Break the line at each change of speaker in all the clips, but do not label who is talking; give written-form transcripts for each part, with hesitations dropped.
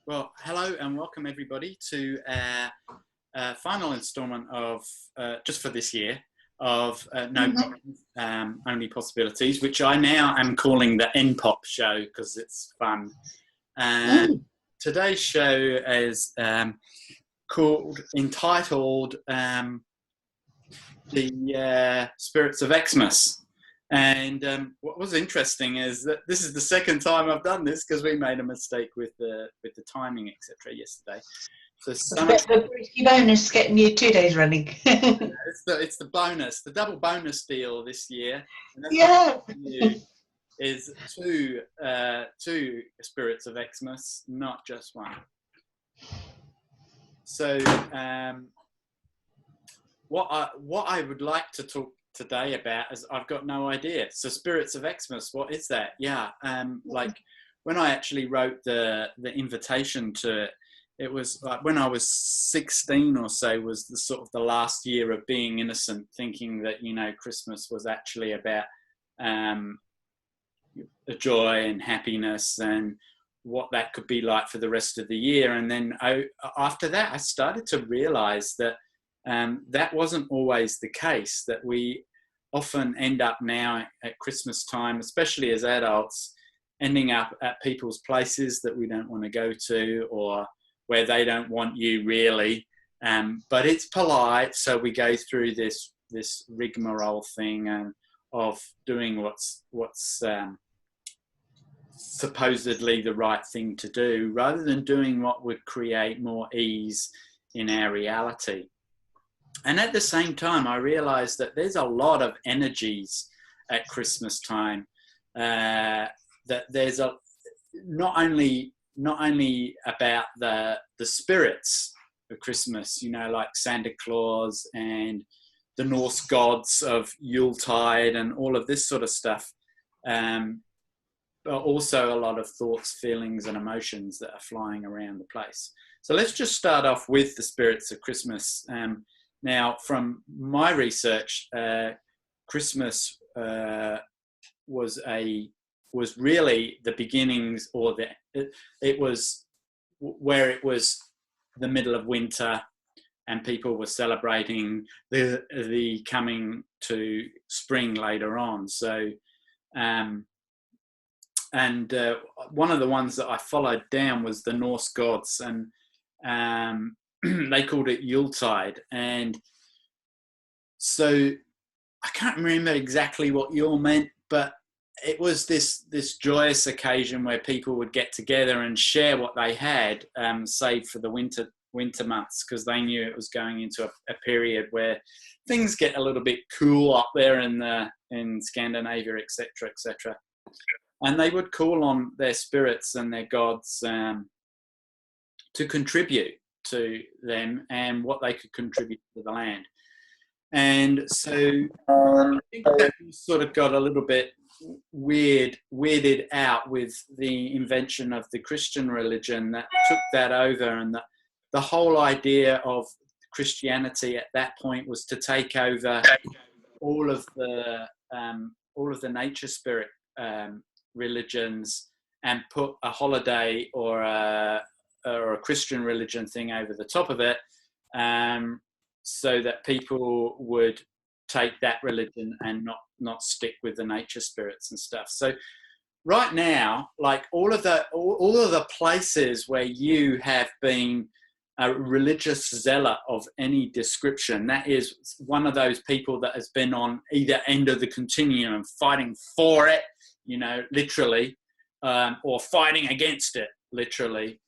Well, hello and welcome everybody to our final instalment of, just for this year, of No Problems, Only Possibilities, which I now am calling the NPOP show because it's fun. Today's show is entitled The Spirits of Xmas. And what was interesting is that this is the second time I've done this because we made a mistake with the timing, etc. yesterday. So
the bonus getting you 2 days running.
it's the bonus, the double bonus deal this year. And that's
Yeah.
is two Spirits of Xmas, not just one. So what I would like to talk today about is I've got no idea. So Spirits of Xmas, what is that? Yeah, like when I actually wrote the invitation to it, it was like when I was 16 or so was the sort of the last year of being innocent, thinking that, you know, Christmas was actually about joy and happiness and what that could be like for the rest of the year. And then after that, I started to realize that that wasn't always the case, that we often end up now at Christmas time, especially as adults, ending up at people's places that we don't want to go to or where they don't want you really. But it's polite, so we go through this rigmarole thing of doing what's supposedly the right thing to do, rather than doing what would create more ease in our reality. And at the same time, I realized that there's a lot of energies at Christmas time. That there's not only about the spirits of Christmas, you know, like Santa Claus and the Norse gods of Yuletide and all of this sort of stuff, but also a lot of thoughts, feelings, and emotions that are flying around the place. So let's just start off with the spirits of Christmas. Now, from my research, Christmas was really the beginnings, or it was where it was the middle of winter, and people were celebrating the coming to spring later on. So, and one of the ones that I followed down was the Norse gods, and they called it Yuletide. And so I can't remember exactly what Yule meant, but it was this joyous occasion where people would get together and share what they had, save for the winter months, because they knew it was going into a period where things get a little bit cool up there in Scandinavia, etc., etc. And they would call on their spirits and their gods to contribute to them and what they could contribute to the land. And so I think that sort of got a little bit weirded out with the invention of the Christian religion that took that over, and the whole idea of Christianity at that point was to take over all of the nature spirit religions and put a holiday or a Christian religion thing over the top of it, so that people would take that religion and not stick with the nature spirits and stuff. So right now, like all of the places where you have been a religious zealot of any description, that is one of those people that has been on either end of the continuum, fighting for it, you know, literally, or fighting against it, literally.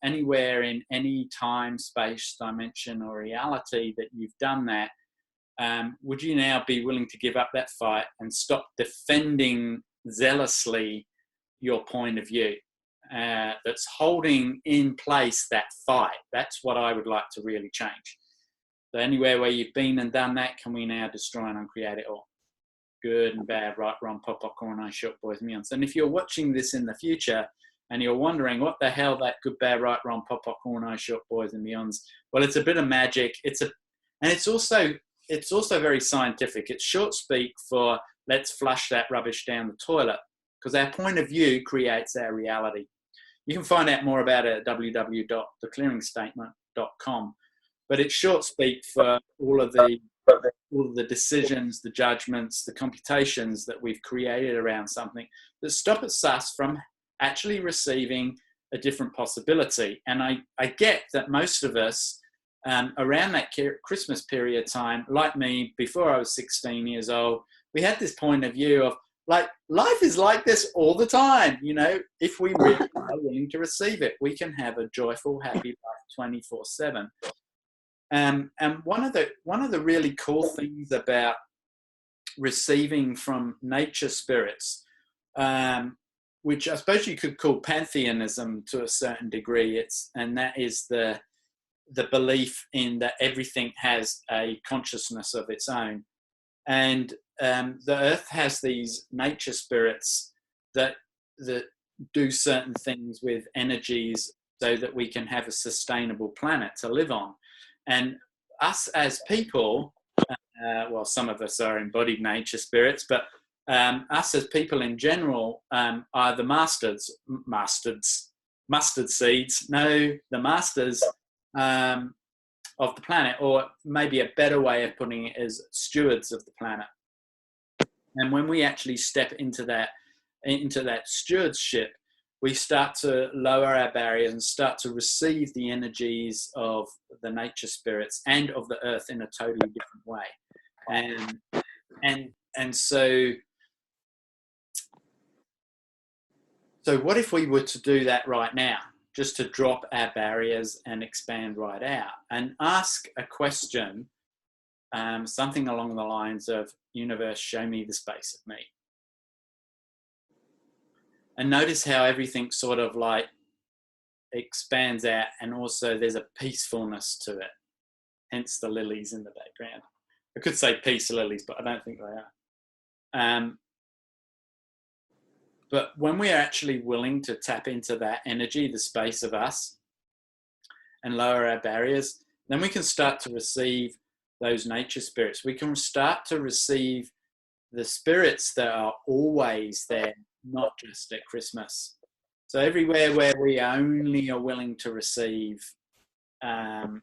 Anywhere in any time, space, dimension, or reality that you've done that, would you now be willing to give up that fight and stop defending zealously your point of view that's holding in place that fight? That's what I would like to really change. So anywhere where you've been and done that, can we now destroy and uncreate it all? Good and bad, right, wrong, pop, corn, I short, boys, meons. And if you're watching this in the future and you're wondering what the hell that good, bad, right, wrong, pop, corn, I short, boys and beyonds, well, it's a bit of magic. And it's also very scientific. It's short speak for let's flush that rubbish down the toilet, because our point of view creates our reality. You can find out more about it at www.theclearingstatement.com. But it's short speak for all of the decisions, the judgments, the computations that we've created around something that stop us from actually receiving a different possibility. And I get that most of us around that Christmas period time, like me, before I was 16 years old, we had this point of view of like, life is like this all the time. You know, if we really are willing to receive it, we can have a joyful, happy life 24/7. And one of the really cool things about receiving from nature spirits, which I suppose you could call pantheism to a certain degree, and that is the belief in that everything has a consciousness of its own, and the earth has these nature spirits that do certain things with energies so that we can have a sustainable planet to live on. And us as people, well, some of us are embodied nature spirits, but us as people in general are the mustard seeds. No, the masters of the planet, or maybe a better way of putting it is stewards of the planet. And when we actually step into that stewardship, we start to lower our barriers and start to receive the energies of the nature spirits and of the earth in a totally different way. And so what if we were to do that right now, just to drop our barriers and expand right out and ask a question, something along the lines of, universe, show me the space of me. And notice how everything sort of like expands out, and also there's a peacefulness to it. Hence the lilies in the background. I could say peace lilies, but I don't think they are. But when we're actually willing to tap into that energy, the space of us, and lower our barriers, then we can start to receive those nature spirits. We can start to receive the spirits that are always there, not just at Christmas. So everywhere where we only are willing to receive the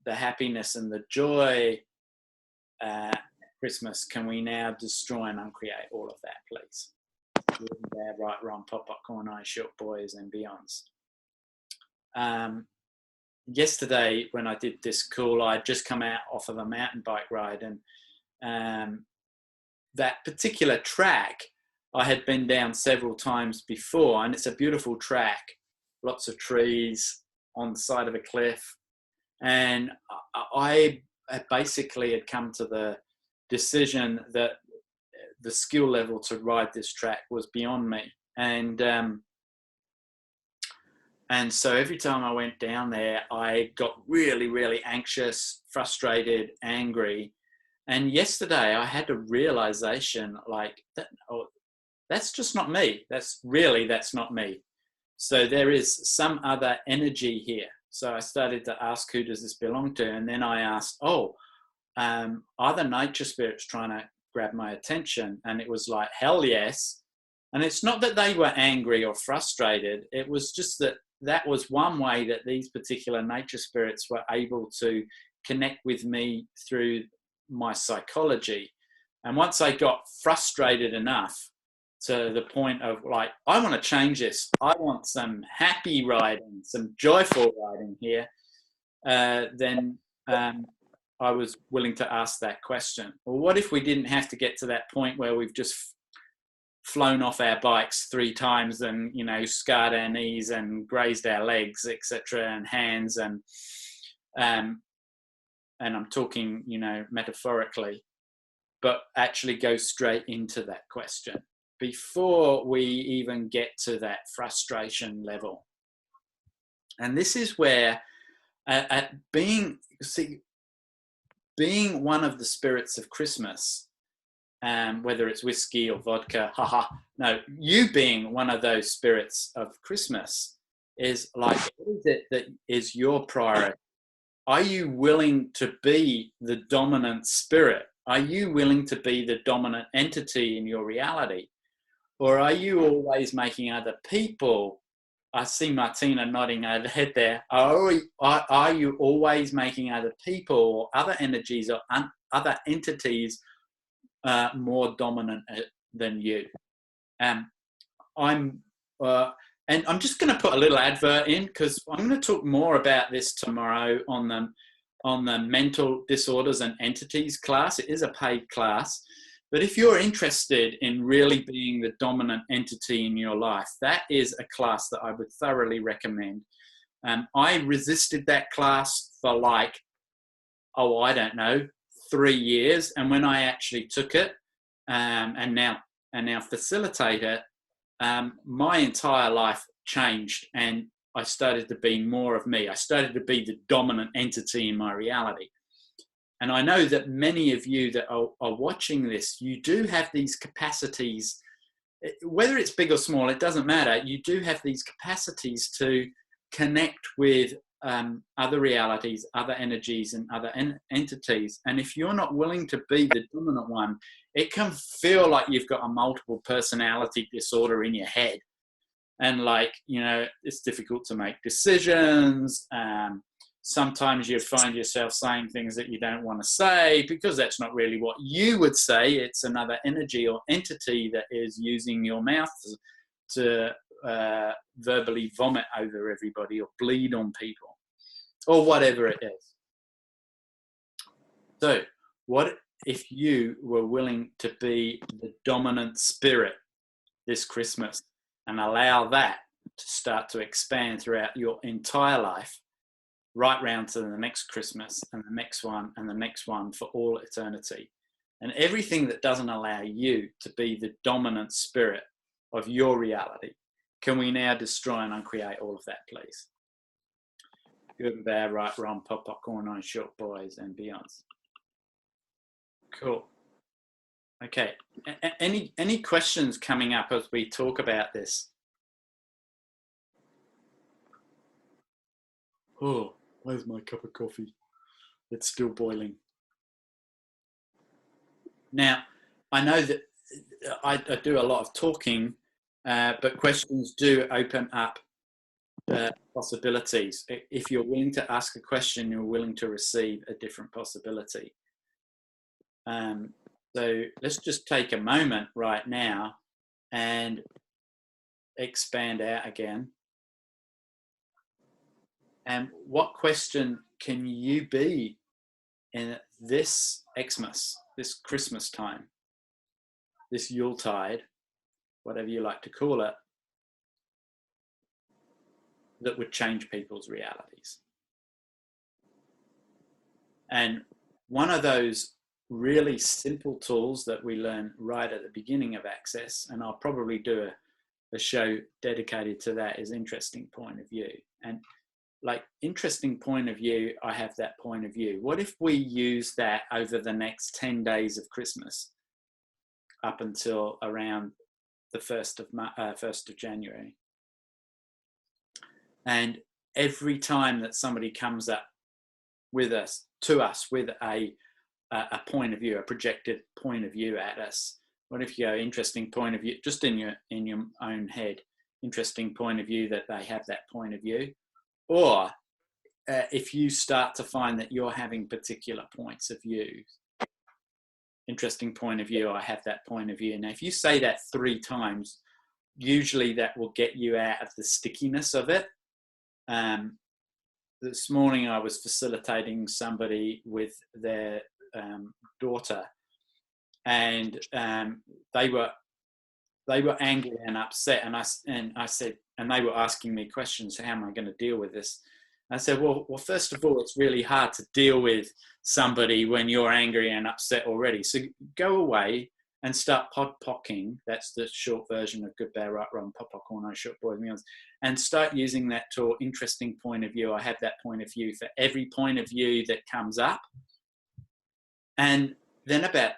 happiness and the joy at Christmas, can we now destroy and uncreate all of that, please? Good, bad, right, wrong, pop, popcorn, eyes, short boys and beyonds. Yesterday when I did this call, I'd just come out off of a mountain bike ride, and that particular track I had been down several times before, and it's a beautiful track, lots of trees on the side of a cliff. And I basically had come to the decision that the skill level to ride this track was beyond me. And so every time I went down there, I got really, really anxious, frustrated, angry. And yesterday I had a realization like, that's just not me. That's not me. So there is some other energy here. So I started to ask, who does this belong to? And then I asked, are the nature spirits trying to grab my attention? And it was like, hell yes. And it's not that they were angry or frustrated. It was just that was one way that these particular nature spirits were able to connect with me through my psychology. And once I got frustrated enough to the point of like, I want to change this. I want some happy riding, some joyful riding here. Then I was willing to ask that question. Well, what if we didn't have to get to that point where we've just flown off our bikes 3 times and, you know, scarred our knees and grazed our legs, etc., and hands, and I'm talking, you know, metaphorically, but actually go straight into that question before we even get to that frustration level. And this is where being one of the spirits of Christmas, whether it's whiskey or vodka, you being one of those spirits of Christmas is like, what is it that is your priority? Are you willing to be the dominant spirit? Are you willing to be the dominant entity in your reality? Or are you always making other people I see Martina nodding overhead there. Are you always making other people or other energies or other entities more dominant than you? I'm and I'm just going to put a little advert in, because I'm going to talk more about this tomorrow on the mental disorders and entities class. It is a paid class, but if you're interested in really being the dominant entity in your life, that is a class that I would thoroughly recommend. I resisted that class for I don't know, 3 years, and when I actually took it and now facilitate it, my entire life changed, and I started to be more of me. I started to be the dominant entity in my reality. And I know that many of you that are watching this, you do have these capacities, whether it's big or small, it doesn't matter. You do have these capacities to connect with other realities, other energies, and other entities. And if you're not willing to be the dominant one, it can feel like you've got a multiple personality disorder in your head. And it's difficult to make decisions. Sometimes you find yourself saying things that you don't want to say because that's not really what you would say. It's another energy or entity that is using your mouth to verbally vomit over everybody or bleed on people or whatever it is. So what if you were willing to be the dominant spirit this Christmas and allow that to start to expand throughout your entire life, right round to the next Christmas and the next one and the next one for all eternity? And everything that doesn't allow you to be the dominant spirit of your reality, can we now destroy and uncreate all of that, please? Good, bad, right, wrong, pop, popcorn, on short boys and beyonds. Cool. Okay. Any questions coming up as we talk about this? Oh, where's my cup of coffee? It's still boiling. Now, I know that I do a lot of talking, but questions do open up possibilities. If you're willing to ask a question, you're willing to receive a different possibility. So let's just take a moment right now and expand out again. And what question can you be in this Xmas, this Christmas time, this Yuletide, whatever you like to call it, that would change people's realities? And one of those really simple tools that we learn right at the beginning of Access, and I'll probably do a show dedicated to that, is interesting point of view. And interesting point of view, I have that point of view. What if we use that over the next 10 days of Christmas up until around the 1st of January? And every time that somebody comes up to us with a point of view, a projected point of view at us, what if you go, interesting point of view, just in your own head, interesting point of view that they have that point of view? Or if you start to find that you're having particular points of view, interesting point of view, I have that point of view. Now, if you say that 3 times, usually that will get you out of the stickiness of it. This morning I was facilitating somebody with their daughter, and they were angry and upset, and I said, and they were asking me questions, how am I going to deal with this? And I said, well, first of all, it's really hard to deal with somebody when you're angry and upset already. So go away and start podpocking. That's the short version of good, bad, right, wrong, popcorn, no short boys, meals. And start using that tool, interesting point of view. I have that point of view for every point of view that comes up. And then about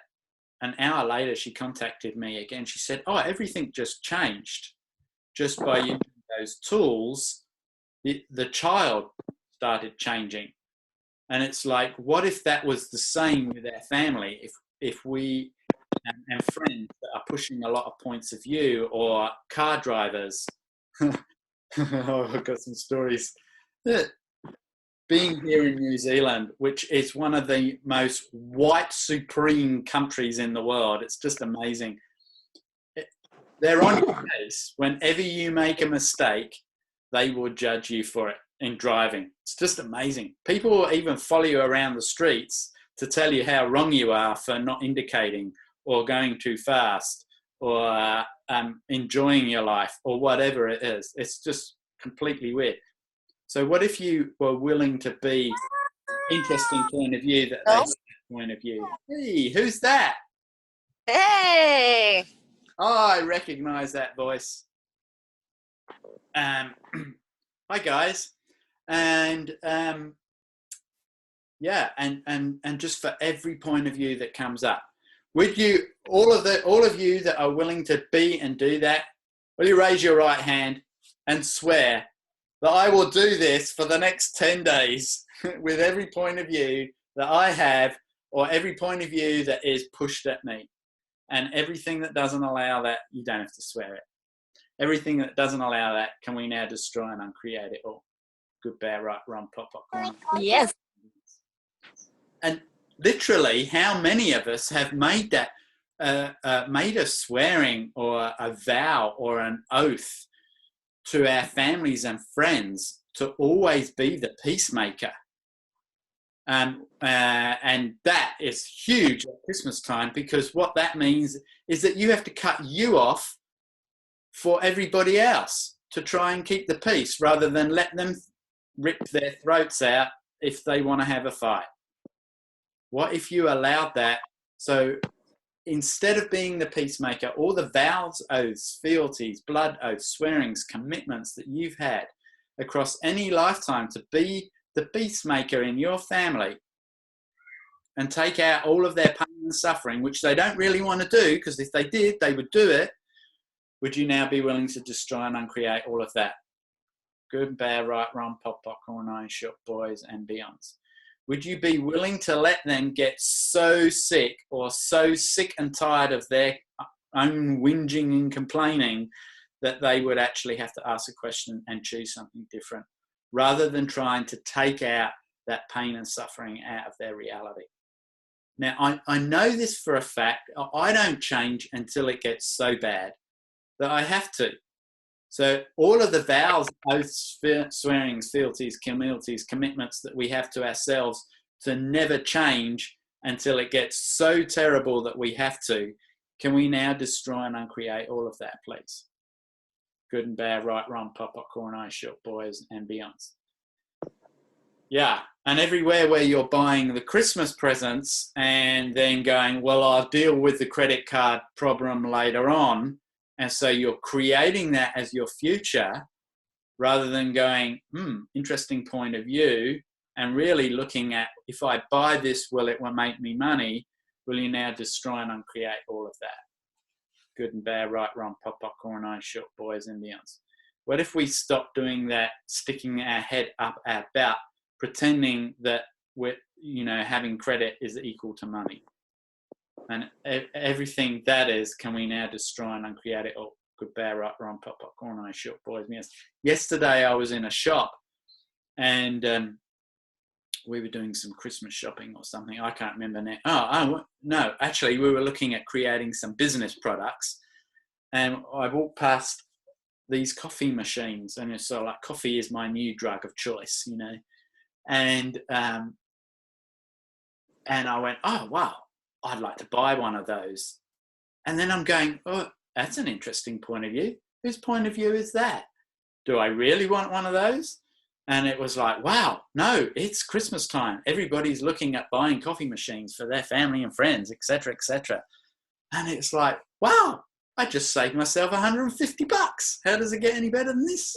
an hour later, she contacted me again. She said, oh, everything just changed. Just by using those tools, the child started changing. And it's like, what if that was the same with our family? If we and friends that are pushing a lot of points of view, or car drivers Oh, I've got some stories. Yeah. Being here in New Zealand, which is one of the most white supreme countries in the world, it's just amazing. They're on your case. Whenever you make a mistake, they will judge you for it in driving. It's just amazing. People will even follow you around the streets to tell you how wrong you are for not indicating or going too fast or enjoying your life or whatever it is. It's just completely weird. So what if you were willing to be interesting point of view that they point of view? Hey, who's that?
Hey!
Oh, I recognize that voice. Hi guys. And yeah, and just for every point of view that comes up, would you, all of you that are willing to be and do that, will you raise your right hand and swear that I will do this for the next 10 days with every point of view that I have, or every point of view that is pushed at me, and everything that doesn't allow that, you don't have to swear it. Everything that doesn't allow that, can we now destroy and uncreate it all? Good, bad, right, wrong, pop, popcorn.
Yes.
And literally, how many of us have made that, made a swearing or a vow or an oath to our families and friends to always be the peacemaker? And that is huge at Christmas time, because what that means is that you have to cut you off for everybody else to try and keep the peace, rather than let them rip their throats out if they want to have a fight. What if you allowed that? So instead of being the peacemaker, all the vows, oaths, fealties, blood oaths, swearings, commitments that you've had across any lifetime to be the peacemaker in your family and take out all of their pain and suffering, which they don't really want to do, because if they did, they would do it, would you now be willing to destroy and uncreate all of that? Good, bad, right, wrong, pop, popcorn, iron, short, boys, and beyonds. Would you be willing to let them get so sick, or so sick and tired of their own whinging and complaining, that they would actually have to ask a question and choose something different, rather than trying to take out that pain and suffering out of their reality? Now, I know this for a fact. I don't change until it gets so bad that I have to. So all of the vows, oaths, swearings, fealties, commitments that we have to ourselves to never change until it gets so terrible that we have to, can we now destroy and uncreate all of that, please? Good and bad, right, wrong, pop, popcorn, ice, short, boys, and beyonds. Yeah, and everywhere where you're buying the Christmas presents and then going, well, I'll deal with the credit card problem later on. And so you're creating that as your future, rather than going, interesting point of view, and really looking at, if I buy this, will it make me money? Will you now destroy and uncreate all of that? Good and bad, right, wrong, pop, popcorn, ice, short, boys, and beyonds. What if we stop doing that, sticking our head up our butt, pretending that we're, having credit is equal to money? And everything that is, can we now destroy and uncreate it all? Good, bad, right, wrong, pop, popcorn, ice, short, boys, beyonds. Yesterday I was in a shop, and we were doing some Christmas shopping or something. I can't remember now. No, actually we were looking at creating some business products, and I walked past these coffee machines, and it's sort of like, coffee is my new drug of choice, and I went, oh wow, I'd like to buy one of those. And then I'm going, oh, that's an interesting point of view. Whose point of view is that? Do I really want one of those? And it was like, wow, no, it's Christmas time. Everybody's looking at buying coffee machines for their family and friends, etc., etc. And it's like, wow, I just saved myself $150. How does it get any better than this?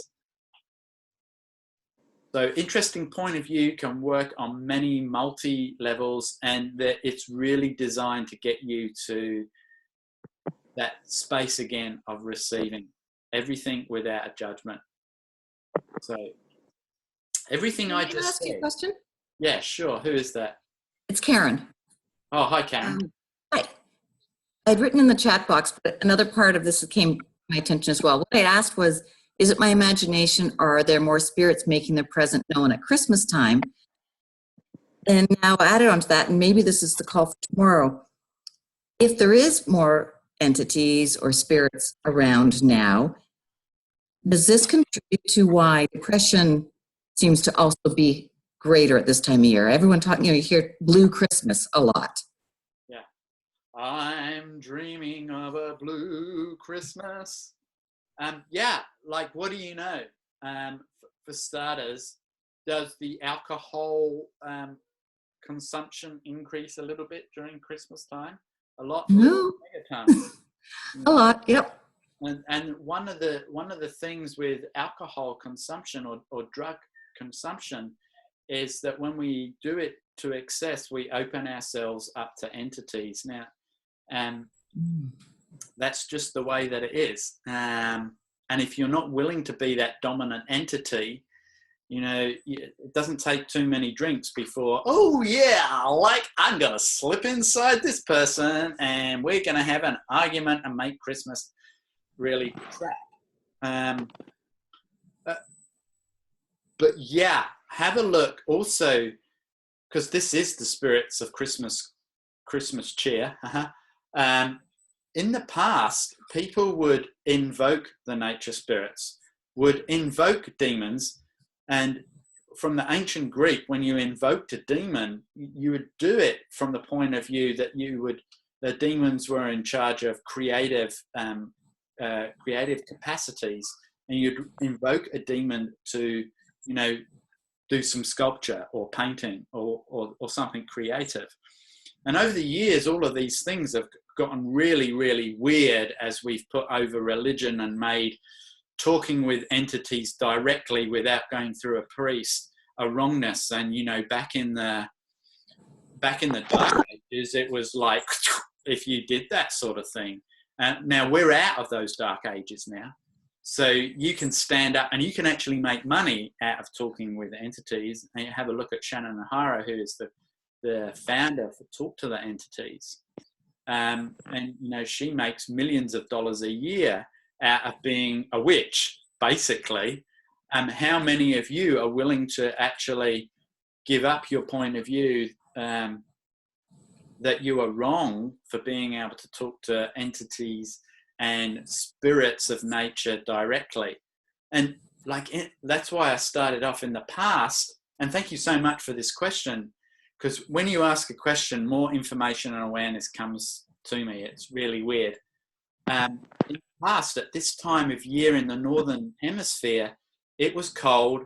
So interesting point of view can work on many multi-levels, and that it's really designed to get you to that space again of receiving everything without a judgment. So everything I just
ask you a question?
Yeah, sure. Who is that?
It's Karen.
Oh, hi, Karen.
Hi. I'd written in the chat box, but another part of this came to my attention as well. What I asked was,
Is it my imagination, or are there more spirits making their presence known at Christmas time? And now added onto that, and maybe this is the call for tomorrow, if there is more entities or spirits around now, does this contribute to why depression seems to also be greater at this time of year? Everyone talking, you hear Blue Christmas a lot.
Yeah. I'm dreaming of a blue Christmas. Yeah, like, what do you know? For starters, does the alcohol consumption increase a little bit during Christmas time? A lot.
No. A lot, yep.
And one of the things with alcohol consumption or drug consumption is that when we do it to excess, we open ourselves up to entities. Now, that's just the way that it is. And if you're not willing to be that dominant entity, it doesn't take too many drinks before, oh yeah, like, I'm going to slip inside this person and we're going to have an argument and make Christmas really crap. But yeah, have a look also, because this is the spirits of Christmas cheer. In the past, people would invoke the nature spirits, would invoke demons. And from the ancient Greek, when you invoked a demon, you would do it from the point of view that the demons were in charge of creative capacities, and you'd invoke a demon to, do some sculpture or painting or something creative. And over the years, all of these things have gotten really, really weird as we've put over religion and made talking with entities directly without going through a priest a wrongness. And back in the dark ages, it was like if you did that sort of thing. Now we're out of those dark ages now, so you can stand up and you can actually make money out of talking with entities. And you have a look at Shannon O'Hara, who is the founder for Talk to the Entities, and she makes millions of dollars a year out of being a witch, basically. How many of you are willing to actually give up your point of view that you are wrong for being able to talk to entities and spirits of nature directly? And that's why I started off in the past. And thank you so much for this question, because when you ask a question, more information and awareness comes to me. It's really weird. In the past, at this time of year in the Northern Hemisphere, it was cold.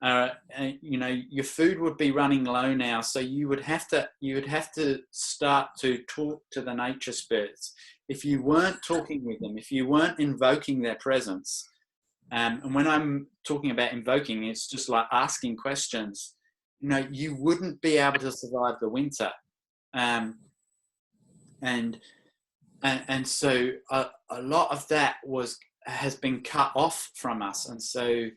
Your food would be running low now, so you would have to start to talk to the nature spirits. If you weren't talking with them, if you weren't invoking their presence, and when I'm talking about invoking, it's just like asking questions. You wouldn't be able to survive the winter, and so a lot of that has been cut off from us. And so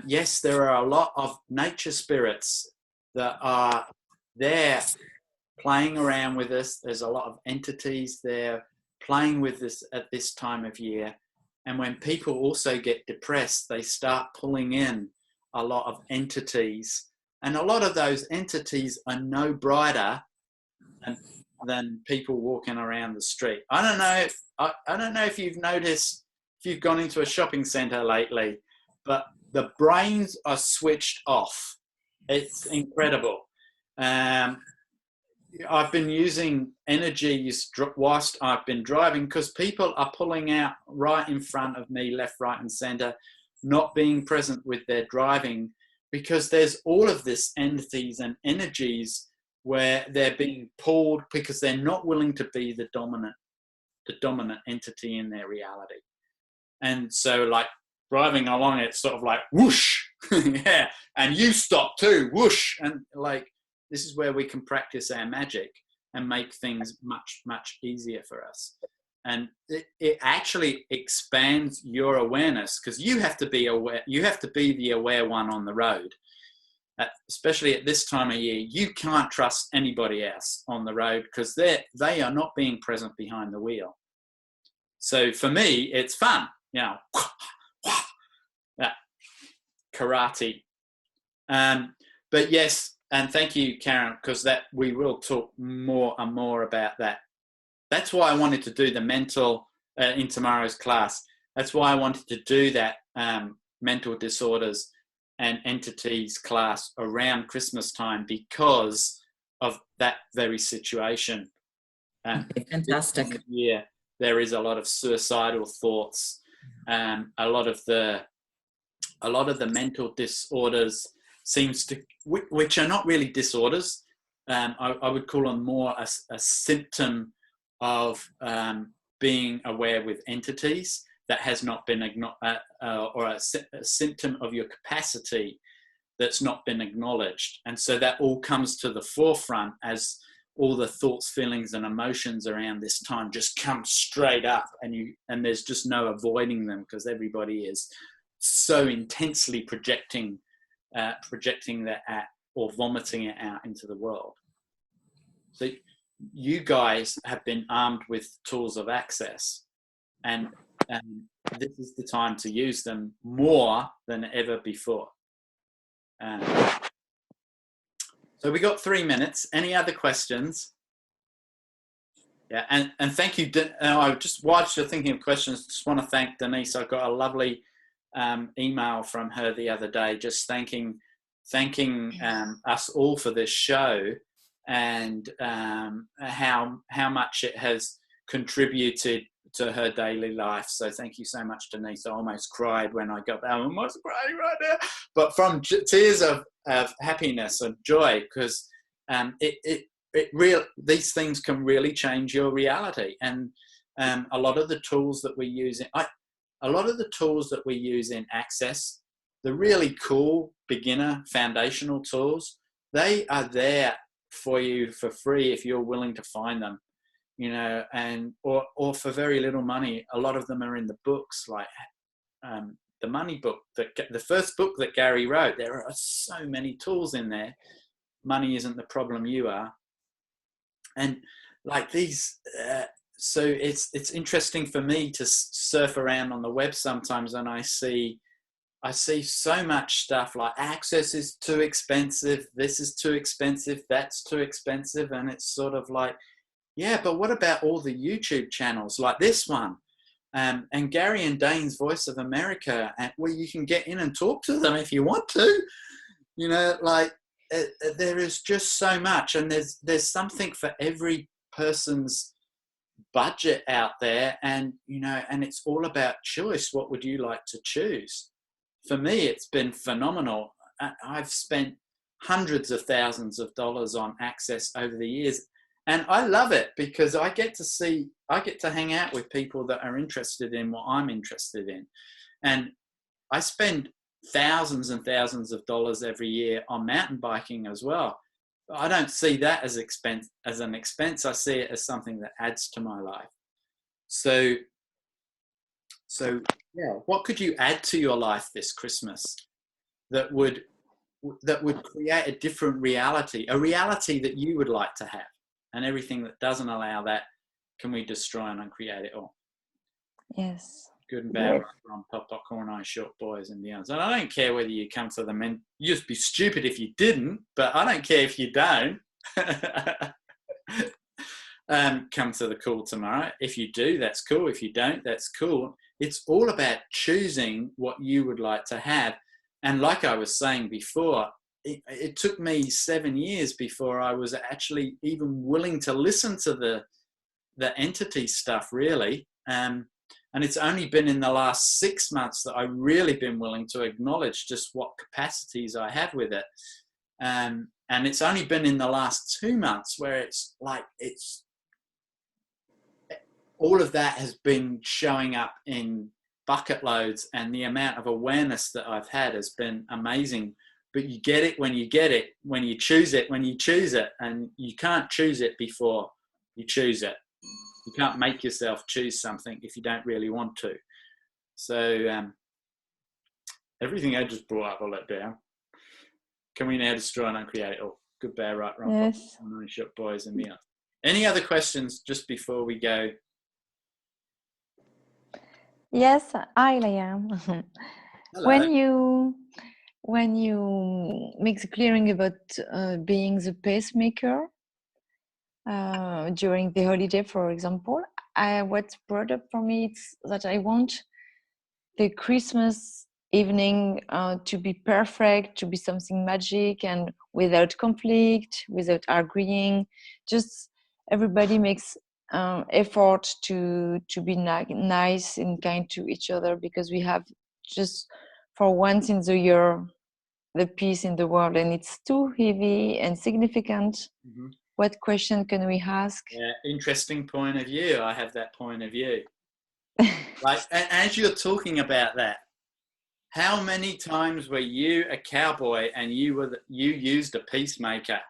yes, there are a lot of nature spirits that are there playing around with us. There's a lot of entities there playing with us at this time of year. And when people also get depressed, they start pulling in a lot of entities. And a lot of those entities are no brighter than people walking around the street. I don't know if you've noticed, if you've gone into a shopping centre lately, but the brains are switched off. It's incredible. I've been using energies whilst I've been driving, because people are pulling out right in front of me, left, right and centre, not being present with their driving, because there's all of this entities and energies where they're being pulled because they're not willing to be the dominant entity in their reality. And so, like, driving along, it's sort of like whoosh, yeah, and you stop too, whoosh, and like, this is where we can practice our magic and make things much, much easier for us. And it actually expands your awareness, because you have to be aware. You have to be the aware one on the road. Especially at this time of year, you can't trust anybody else on the road, because they are not being present behind the wheel. So for me, it's fun. karate. But yes, and thank you, Karen, because that we will talk more and more about that. That's why I wanted to do the mental in tomorrow's class. That's why I wanted to do that mental disorders and entities class around Christmas time, because of that very situation.
Fantastic.
Yeah, there is a lot of suicidal thoughts. A lot of the mental disorders seems to, which are not really disorders. I would call them more a symptom of being aware with entities that has not been or a symptom of your capacity that's not been acknowledged. And so that all comes to the forefront as all the thoughts, feelings, and emotions around this time just come straight up, and there's just no avoiding them, because everybody is so intensely projecting that at, or vomiting it out into the world. So you guys have been armed with tools of access, and this is the time to use them more than ever before. So we got 3 minutes. Any other questions? Yeah, and thank you. I just, whilst you're thinking of questions, just want to thank Denise. I got a lovely email from her the other day, just thanking us all for this show, and how much it has contributed to her daily life. So thank you so much, Denise. I almost cried when I got that. I almost crying right now, but from tears of happiness and joy, because these things can really change your reality. And a lot of the tools that we use in Access, the really cool beginner foundational tools, they are there for you for free if you're willing to find them, and or for very little money. A lot of them are in the books, like the money book, the first book that Gary wrote. There are so many tools in there. Money isn't the problem, you are. And like these, so it's interesting for me to surf around on the web sometimes, and I see so much stuff like Access is too expensive, this is too expensive, that's too expensive, and it's sort of like, yeah, but what about all the YouTube channels like this one, and Gary and Dane's Voice of America, where you can get in and talk to them if you want to, there is just so much, and there's something for every person's budget out there, and and it's all about choice. What would you like to choose? For me, it's been phenomenal. I've spent hundreds of thousands of dollars on Access over the years, and I love it because I get to hang out with people that are interested in what I'm interested in, and I spend thousands and thousands of dollars every year on mountain biking as well. I don't see that as an expense. I see it as something that adds to my life. So yeah, what could you add to your life this Christmas that would create a different reality, a reality that you would like to have? And everything that doesn't allow that, can we destroy and uncreate it all?
Yes.
Good and bad, from popcorn eye, short boys and beyond. And I don't care whether you come to them, and you'd just be stupid if you didn't, but I don't care if you don't. Come to the call tomorrow. If you do, that's cool. If you don't, that's cool. It's all about choosing what you would like to have. And like I was saying before, it took me 7 years before I was actually even willing to listen to the entity stuff, really. And it's only been in the last 6 months that I've really been willing to acknowledge just what capacities I have with it. And it's only been in the last 2 months where it's all of that has been showing up in bucket loads, and the amount of awareness that I've had has been amazing. But you get it when you get it, when you choose it, and you can't choose it before you choose it. You can't make yourself choose something if you don't really want to. So everything I just brought up, I'll let down. Can we now destroy and uncreate it all? Good, bad, right, wrong,
Yes.
shop boys and me. Any other questions just before we go?
Yes, I am.
Hello.
When you when you make the clearing about being the pacemaker during the holiday, for example, what's brought up for me is that I want the Christmas evening to be perfect, to be something magic and without conflict, without arguing. Just everybody makes effort to be nice and kind to each other, because we have just for once in the year the peace in the world, and it's too heavy and significant.
Mm-hmm.
What question can we ask?
Yeah, interesting point of view. I have that point of view. Like, as you're talking about that, how many times were you a cowboy and you used a peacemaker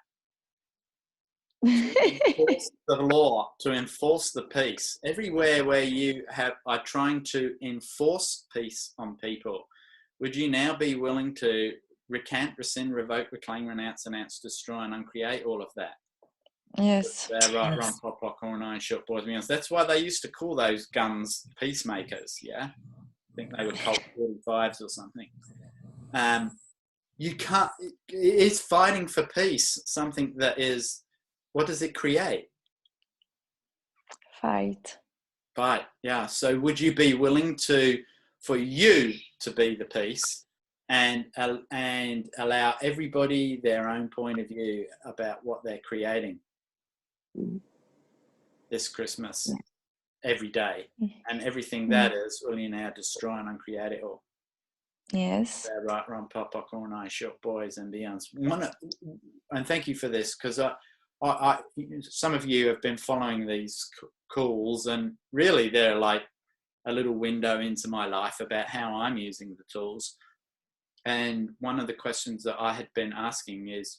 to enforce the law, to enforce the peace? Everywhere where you are trying to enforce peace on people, would you now be willing to recant, rescind, revoke, reclaim, renounce, announce, destroy, and uncreate all of that?
Yes.
Right,
Yes.
run, pop, pop, corn, iron, short boys, meals. That's why they used to call those guns peacemakers. Yeah, I think they were Colt 45s or something. You can't. Is fighting for peace something that is? What does it create?
Fight.
Fight. Yeah. So, would you be willing for you to be the peace, and allow everybody their own point of view about what they're creating this Christmas, every day, and everything that is, will you now destroy and uncreate it all?
Yes.
Right, run, pop, popcorn, ice, short boys and beyonds. And thank you for this, because I some of you have been following these calls, and really they're like a little window into my life about how I'm using the tools. And one of the questions that I had been asking is,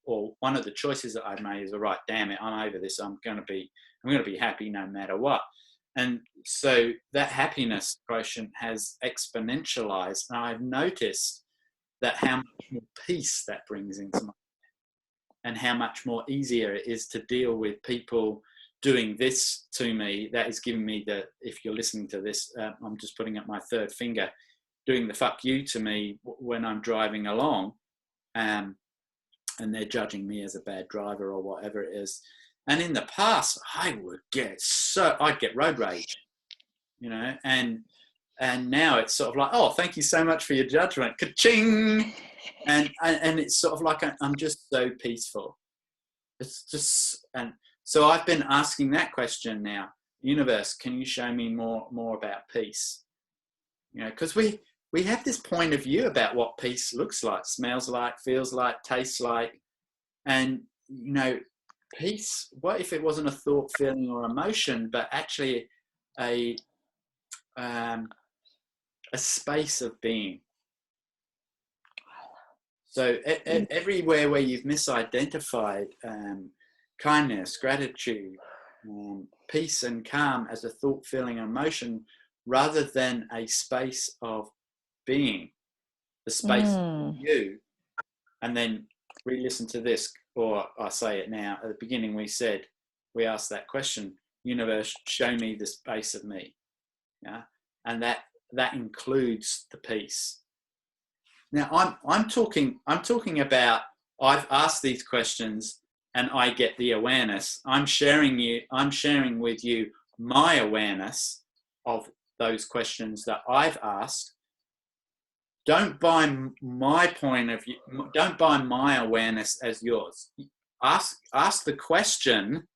or one of the choices that I made is, all right, damn it, I'm over this. I'm going to be happy no matter what. And so that happiness quotient has exponentialized. And I've noticed that how much more peace that brings into my life, and how much more easier it is to deal with people doing this to me. That is giving me if you're listening to this, I'm just putting up my third finger, doing the fuck you to me when I'm driving along, and they're judging me as a bad driver or whatever it is. And in the past, I'd get road rage, and now it's sort of like, oh, thank you so much for your judgment, ka-ching, and it's sort of like I'm just so peaceful. It's just, and so I've been asking that question now, universe, can you show me more about peace? Because we have this point of view about what peace looks like, smells like, feels like, tastes like. And, peace, what if it wasn't a thought, feeling, or emotion, but actually a space of being? So everywhere where you've misidentified kindness, gratitude, peace and calm as a thought, feeling, emotion, rather than a space of being, the space of you. And then re-listen to this, or I say it now. At the beginning we asked that question, universe, show me the space of me. Yeah, and that includes the peace. Now I'm talking about, I've asked these questions and I get the awareness. I'm sharing with you my awareness of those questions that I've asked. Don't buy my point of view. Don't buy my awareness as yours. Ask the question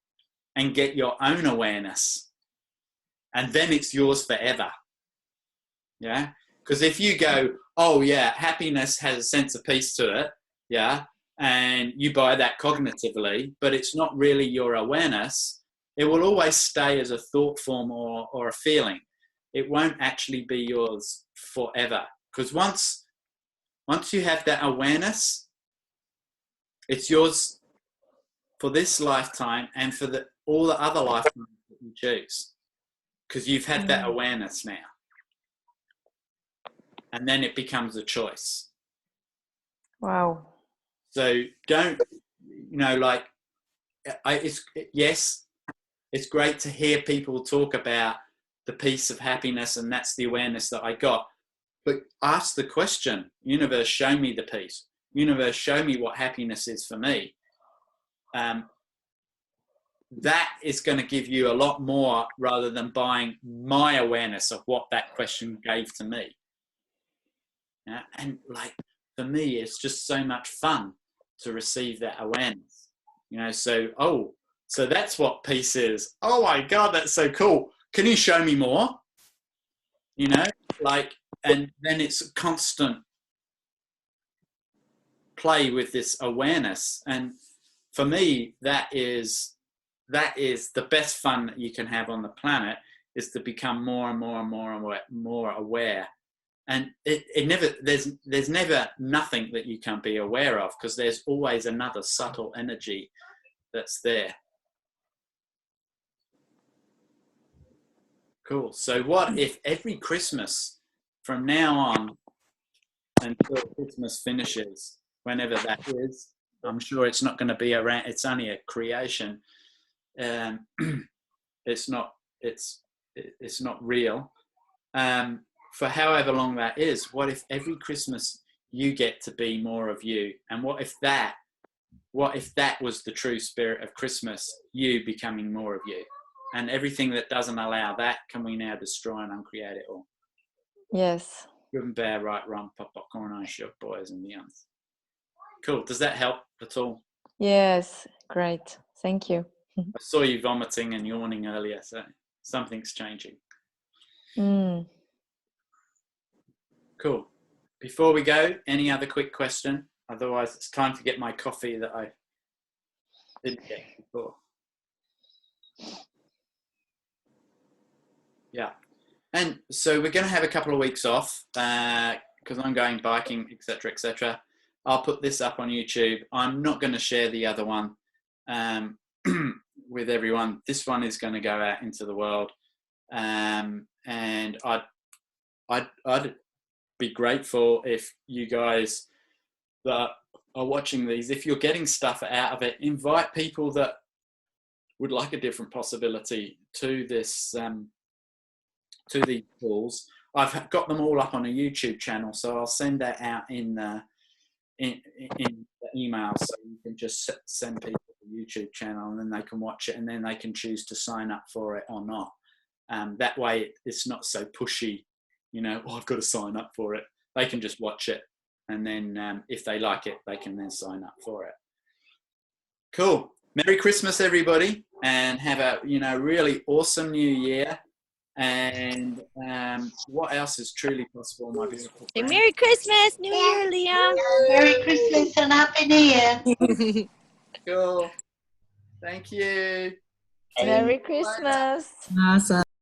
and get your own awareness, and then it's yours forever. Yeah, because if you go, oh yeah, happiness has a sense of peace to it, yeah, and you buy that cognitively, but it's not really your awareness, it will always stay as a thought form or a feeling. It won't actually be yours forever. Because once you have that awareness, it's yours for this lifetime and for all the other lifetimes that you choose. Because you've had that awareness now. And then it becomes a choice.
Wow.
So don't, yes, it's great to hear people talk about the peace of happiness, and that's the awareness that I got. but ask the question, universe, show me the peace. Universe, show me what happiness is for me. That is going to give you a lot more rather than buying my awareness of what that question gave to me. Yeah? And like, for me, it's just so much fun to receive that awareness. So that's what peace is. Oh my God, that's so cool. Can you show me more? And then it's a constant play with this awareness. And for me, that is the best fun that you can have on the planet, is to become more and more and more and more aware. And there's never nothing that you can be aware of, because there's always another subtle energy that's there. Cool. So what if every Christmas from now on until Christmas finishes, whenever that is, I'm sure it's not going to be around, it's only a creation. It's not real. For however long that is, what if every Christmas you get to be more of you? And what if that was the true spirit of Christmas, you becoming more of you? And everything that doesn't allow that, can we now destroy and uncreate it all?
Yes.
Good and bad, right, wrong, pop, popcorn, ice, sugar, boys and beyonds. Cool. Does that help at all?
Yes. Great. Thank you.
I saw you vomiting and yawning earlier, so something's changing. Cool. Before we go, any other quick question? Otherwise, it's time to get my coffee that I didn't get before. Yeah. And so we're going to have a couple of weeks off because I'm going biking, etc., etc. I'll put this up on YouTube. I'm not going to share the other one with everyone. This one is going to go out into the world, and I'd be grateful if you guys that are watching these, if you're getting stuff out of it, invite people that would like a different possibility to this. To these tools. I've got them all up on a YouTube channel, so I'll send that out in the email, so you can just send people the YouTube channel and then they can watch it, and then they can choose to sign up for it or not. That way it's not so pushy, I've got to sign up for it. They can just watch it, and then if they like it, they can then sign up for it. Cool. Merry Christmas, everybody, and have a really awesome new year. And what else is truly possible, my beautiful friend?
Merry Christmas, New Year, Leah.
Merry Christmas and Happy New Year.
Cool. Thank you.
Merry Christmas.
Awesome.